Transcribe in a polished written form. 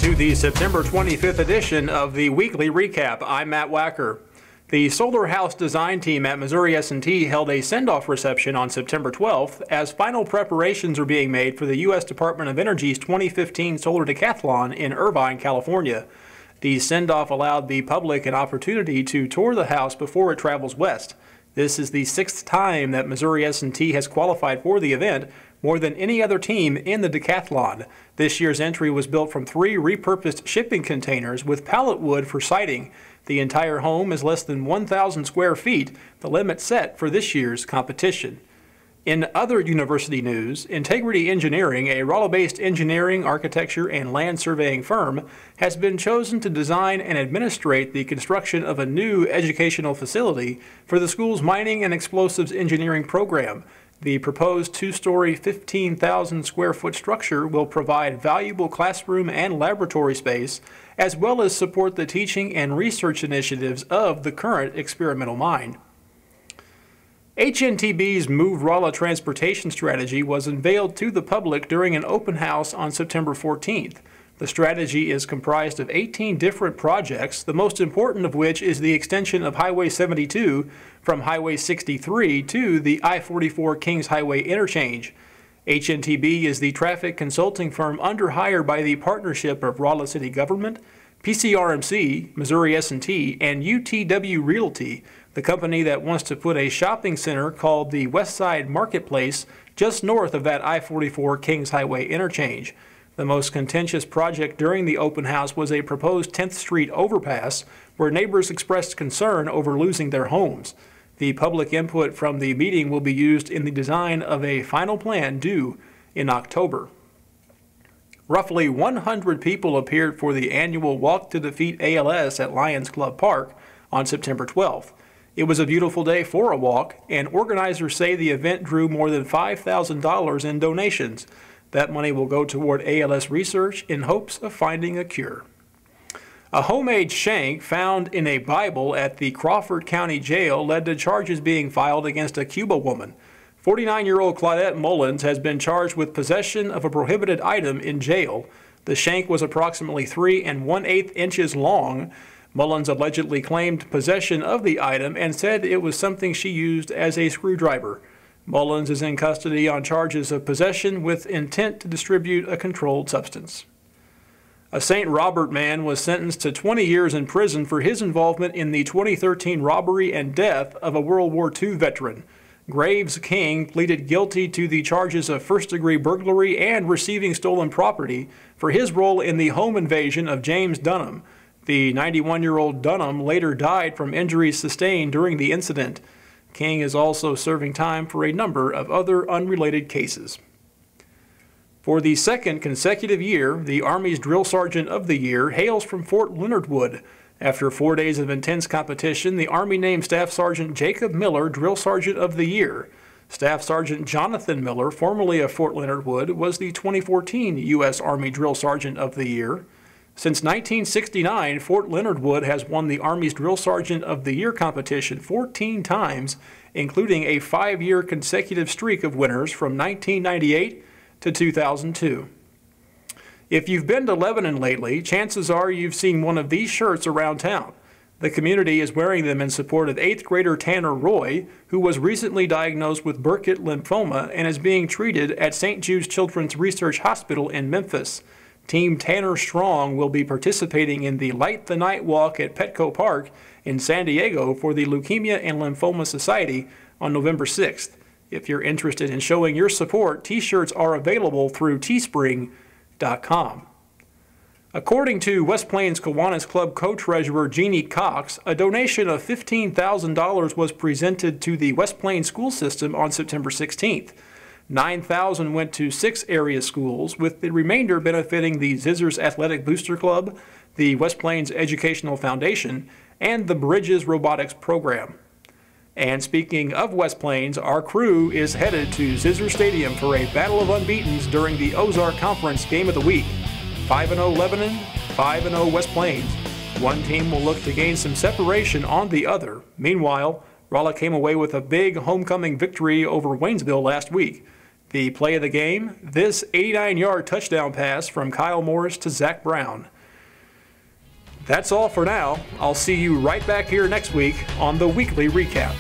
to the September 25th edition of the Weekly Recap. I'm Matt Wacker. The Solar House design team at Missouri S&T held a send-off reception on September 12th as final preparations are being made for the U.S. Department of Energy's 2015 Solar Decathlon in Irvine, California. The send-off allowed the public an opportunity to tour the house before it travels west. This is the sixth time that Missouri S&T has qualified for the event, more than any other team in the decathlon. This year's entry was built from 3 repurposed shipping containers with pallet wood for siding. The entire home is less than 1,000 square feet, the limit set for this year's competition. In other university news, Integrity Engineering, a Rolla-based engineering, architecture, and land surveying firm, has been chosen to design and administrate the construction of a new educational facility for the school's mining and explosives engineering program. The proposed 2-story, 15,000 square foot structure will provide valuable classroom and laboratory space, as well as support the teaching and research initiatives of the current experimental mine. HNTB's Move Rolla transportation strategy was unveiled to the public during an open house on September 14th. The strategy is comprised of 18 different projects, the most important of which is the extension of Highway 72 from Highway 63 to the I-44 Kings Highway interchange. HNTB is the traffic consulting firm under hire by the partnership of Rolla City Government, PCRMC, Missouri S&T, and UTW Realty, the company that wants to put a shopping center called the Westside Marketplace just north of that I-44 Kings Highway interchange. The most contentious project during the open house was a proposed 10th Street overpass, where neighbors expressed concern over losing their homes. The public input from the meeting will be used in the design of a final plan due in October. Roughly 100 people appeared for the annual Walk to Defeat ALS at Lions Club Park on September 12th. It was a beautiful day for a walk, and organizers say the event drew more than $5,000 in donations. That money will go toward ALS research in hopes of finding a cure. A homemade shank found in a Bible at the Crawford County Jail led to charges being filed against a Cuba woman. 49-year-old Claudette Mullins has been charged with possession of a prohibited item in jail. The shank was approximately 3 1/8 inches long. Mullins allegedly claimed possession of the item and said it was something she used as a screwdriver. Mullins is in custody on charges of possession with intent to distribute a controlled substance. A St. Robert man was sentenced to 20 years in prison for his involvement in the 2013 robbery and death of a World War II veteran. Graves King pleaded guilty to the charges of first-degree burglary and receiving stolen property for his role in the home invasion of James Dunham. The 91-year-old Dunham later died from injuries sustained during the incident. King is also serving time for a number of other unrelated cases. For the second consecutive year, the Army's Drill Sergeant of the Year hails from Fort Leonard Wood. After 4 days of intense competition, the Army named Staff Sergeant Jacob Miller Drill Sergeant of the Year. Staff Sergeant Jonathan Miller, formerly of Fort Leonard Wood, was the 2014 U.S. Army Drill Sergeant of the Year. Since 1969, Fort Leonard Wood has won the Army's Drill Sergeant of the Year competition 14 times, including a 5-year consecutive streak of winners from 1998 to 2002. If you've been to Lebanon lately, chances are you've seen one of these shirts around town. The community is wearing them in support of 8th grader Tanner Roy, who was recently diagnosed with Burkitt lymphoma and is being treated at St. Jude's Children's Research Hospital in Memphis. Team Tanner Strong will be participating in the Light the Night Walk at Petco Park in San Diego for the Leukemia and Lymphoma Society on November 6th. If you're interested in showing your support, t-shirts are available through teespring.com. According to West Plains Kiwanis Club co-treasurer Jeannie Cox, a donation of $15,000 was presented to the West Plains school system on September 16th. $9,000 went to 6 area schools, with the remainder benefiting the Zizzers Athletic Booster Club, the West Plains Educational Foundation, and the Bridges Robotics Program. And speaking of West Plains, our crew is headed to Zizzers Stadium for a battle of unbeatens during the Ozark Conference Game of the Week. 5-0 Lebanon, 5-0 West Plains. One team will look to gain some separation on the other. Meanwhile, Rolla came away with a big homecoming victory over Waynesville last week. The play of the game, this 89-yard touchdown pass from Kyle Morris to Zach Brown. That's all for now. I'll see you right back here next week on the Weekly Recap.